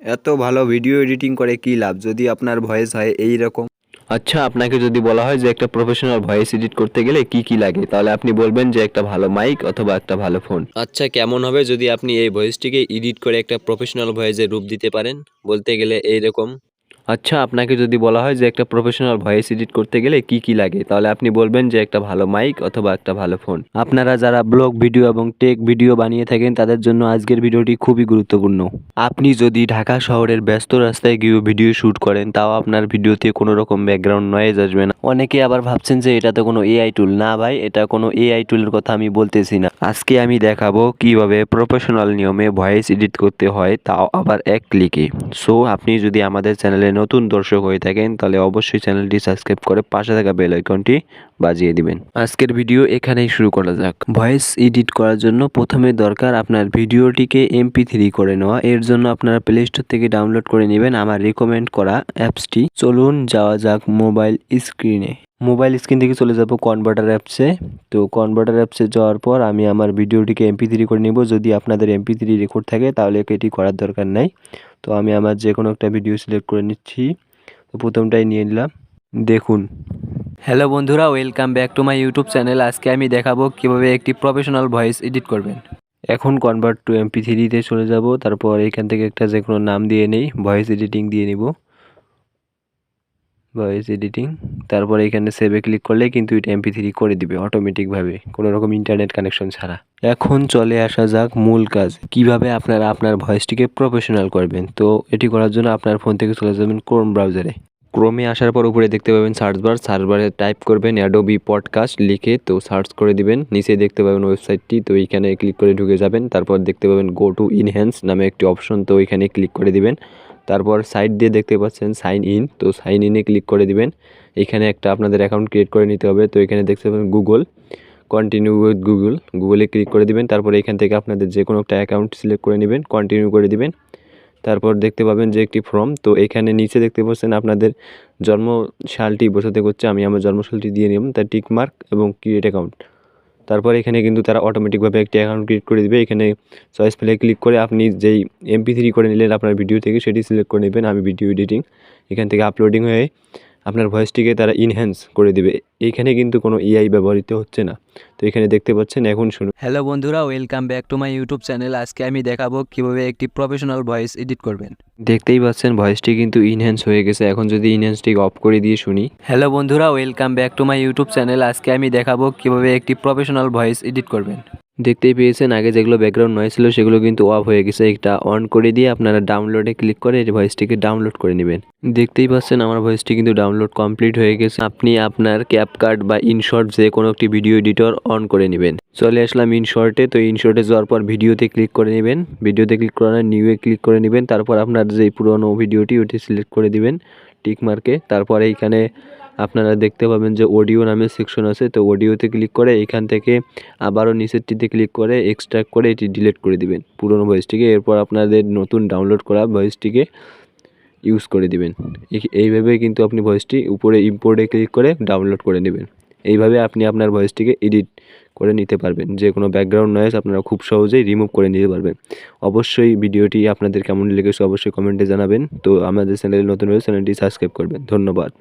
এত ভালো video editing করে কি লাভ যদি আপনার ভয়েস হয় এই রকম। আচ্ছা, আপনাকে যদি বলা হয় যে একটা প্রফেশনাল ভয়েস এডিট করতে গেলে কি কি লাগে, তাহলে আপনি বলবেন যে একটা ভালো মাইক অথবা একটা ভালো ফোন। আচ্ছা, কেমন হবে যদি আপনি এই ভয়েসটিকে এডিট করে একটা প্রফেশনাল ভয়েসে রূপ দিতে পারেন? বলতে গেলে এইরকম। আচ্ছা, আপনাকে যদি বলা হয় যে একটা প্রফেশনাল ভয়েস এডিট করতে গেলে কি কি লাগে, তাহলে আপনি বলবেন যে একটা ভালো মাইক অথবা একটা ভালো ফোন। আপনারা যারা ব্লগ ভিডিও এবং টেক ভিডিও বানিয়ে থাকেন তাদের জন্য আজকের ভিডিওটি খুবই গুরুত্বপূর্ণ। আপনি যদি ঢাকা শহরের ব্যস্ত রাস্তায় গিয়ে ভিডিও শুট করেন, তাও আপনার ভিডিওতে কোনো রকম ব্যাকগ্রাউন্ড নয়েজ আসবে না। অনেকে আবার ভাবছেন যে এটা তো কোনো এআই টুল। না ভাই, এটা কোনো এআই টুলের কথা আমি বলতেছি না। আজকে আমি দেখাবো কিভাবে প্রফেশনাল নিয়মে ভয়েস এডিট করতে হয়, তাও আবার এক ক্লিকে। সো আপনি যদি আমাদের চ্যানেলে নতুন দর্শক হয়ে থাকেন তাহলে অবশ্যই চ্যানেলটি সাবস্ক্রাইব করে পাশে থাকা বেল আইকনটি বাজিয়ে দিবেন। আজকের ভিডিও এখানেই শুরু করা যাক। ভয়েস এডিট করার জন্য প্রথমে দরকার আপনার ভিডিওটিকে MP3 করে নেওয়া। এর জন্য আপনারা প্লে স্টোর থেকে ডাউনলোড করে নেবেন আমার রিকমেন্ড করা অ্যাপসটি। চলুন যাওয়া যাক মোবাইল স্ক্রিনে। মোবাইল স্ক্রিন থেকে চলে যাব কনভার্টার অ্যাপসে। তো কনভার্টার অ্যাপসে যাওয়ার পর আমি আমার ভিডিওটিকে MP3 করে নেব। যদি আপনাদের MP3 রেকর্ড থাকে তাহলে এটি করার দরকার নাই। তো আমি আমার যে কোনো একটা ভিডিও সিলেক্ট করে নিচ্ছি। তো প্রথমটাই নিয়ে নিলাম। দেখুন। হ্যালো বন্ধুরা, welcome back to my YouTube channel. আজকে আমি দেখাবো কিভাবে একটি প্রফেশনাল ভয়েস এডিট করবেন। এখন কনভার্ট টু MP3 চলে যাব। তারপর এখান থেকে একটা যে কোনো নাম দিয়ে নেই, ভয়েস এডিটিং দিয়ে নিব। Voice editing. তারপরে এখানে সেভে ক্লিক করলে কিন্তু এটা MP3 করে দিবে অটোমেটিকভাবে, কোনো রকম ইন্টারনেট কানেকশন ছাড়া। এখন চলে আসা যাক মূল কাজ, কিভাবে আপনারা আপনার ভয়েসটিকে প্রফেশনাল করবেন। তো এটি করার জন্য আপনার ফোন থেকে চলে যাবেন ক্রোম ব্রাউজারে। ক্রোমে আসার পর উপরে দেখতে পাবেন সার্চ বারে টাইপ করবেন অ্যাডোবি পডকাস্ট লিখে, তো সার্চ করে দিবেন। নিচে দেখতে পাবেন ওয়েবসাইটটি, তো এইখানে ক্লিক করে ঢুকে যাবেন। তারপর দেখতে পাবেন গো টু ইনহ্যান্স নামে একটি অপশন, তো ওইখানে ক্লিক করে দিবেন। তারপর সাইড দিয়ে দেখতে পাচ্ছেন সাইন ইন, তো সাইন ইনে ক্লিক করে দিবেন। এখানে একটা আপনাদের অ্যাকাউন্ট ক্রিয়েট করে নিতে হবে। তো এখানে দেখতে পাবেন গুগল, কন্টিনিউ উইথ গুগলে ক্লিক করে দিবেন। তারপর এখান থেকে আপনাদের যে কোনো একটা অ্যাকাউন্ট সিলেক্ট করে নেবেন, কন্টিনিউ করে দিবেন। তারপর দেখতে পাবেন যে একটি ফর্ম, তো এখানে নিচে দেখতে পাচ্ছেন আপনাদের জন্ম সালটি বসাতে করছে। আমি আমার জন্মসালটি দিয়ে নিলাম, তার টিক মার্ক এবং ক্রিয়েট অ্যাকাউন্ট। তারপর এখানে কিন্তু তারা অটোমেটিকভাবে একটি অ্যাকাউন্ট ক্রিয়েট করে দিবে। এখানে চয়েস ফেলে ক্লিক করে আপনি যেই MP3 করে নিলেন আপনার ভিডিও থেকে সেটি সিলেক্ট করে নেবেন। আমি ভিডিও এডিটিং, এখান থেকে আপলোডিং হয়ে আপনার ভয়েসটিকে তারা ইনহ্যান্স করে দিবে। এইখানে কিন্তু কোনো AI ব্যবহৃত হচ্ছে না। তো এখানে দেখতে পাচ্ছেন, এখন শুনুন। হ্যালো বন্ধুরা, welcome back to my YouTube channel. আজকে আমি দেখাবো কিভাবে একটি প্রফেশনাল ভয়েস এডিট করবেন। দেখতেই পাচ্ছেন ভয়েসটি কিন্তু ইনহ্যান্স হয়ে গেছে। এখন যদি ইনহ্যান্সটিকে অফ করে দিয়ে শুনি। হ্যালো বন্ধুরা, welcome back to my YouTube channel. আজকে আমি দেখাবো কিভাবে একটি প্রফেশনাল ভয়েস এডিট করবেন। দেখতেই পেয়েছেন আগে যেগুলো ব্যাকগ্রাউন্ড নয়েজ ছিল সেগুলো কিন্তু অফ হয়ে গেছে। এটা অন করে দিয়ে আপনারা ডাউনলোডে ক্লিক করে এই ভয়েসটিকে ডাউনলোড করে নেবেন। দেখতেই পাচ্ছেন আমার ভয়েসটি কিন্তু ডাউনলোড কমপ্লিট হয়ে গেছে। আপনি আপনার ক্যাপকাট বা ইনশট যে কোনো একটি ভিডিও এডিটর অন করে নেবেন। চলে আসলাম ইনশটে। তো ইনশটে যাওয়ার পর ভিডিওতে ক্লিক করে নেবেন। ভিডিওতে ক্লিক করার নিউয়ে ক্লিক করে নেবেন। তারপর আপনার যে পুরনো ভিডিওটি ওটি সিলেক্ট করে দিবেন টিক মার্কে। তারপর এইখানে আপনারা দেখতে পাবেন যে অডিও নামের সেকশন আছে, তো অডিওতে ক্লিক করে এখান থেকে আবারও নিচেরটিতে ক্লিক করে এক্সট্রাক্ট করে এটি ডিলিট করে দিবেন পুরনো ভয়েসটিকে। এরপর আপনাদের নতুন ডাউনলোড করা ভয়েসটিকে ইউজ করে দিবেন। এইভাবে কিন্তু আপনি ভয়েসটি উপরে ইম্পোর্টে ক্লিক করে ডাউনলোড করে নেবেন। এইভাবে আপনি আপনার ভয়েসটিকে এডিট করে নিতে পারবেন। যে কোনো ব্যাকগ্রাউন্ড নয়েজ আপনারা খুব সহজেই রিমুভ করে নিতে পারবেন। অবশ্যই ভিডিওটি আপনাদের কেমন লেগেছে অবশ্যই কমেন্টে জানাবেন। তো আমাদের চ্যানেলে নতুন হলে চ্যানেলটি সাবস্ক্রাইব করবেন। ধন্যবাদ।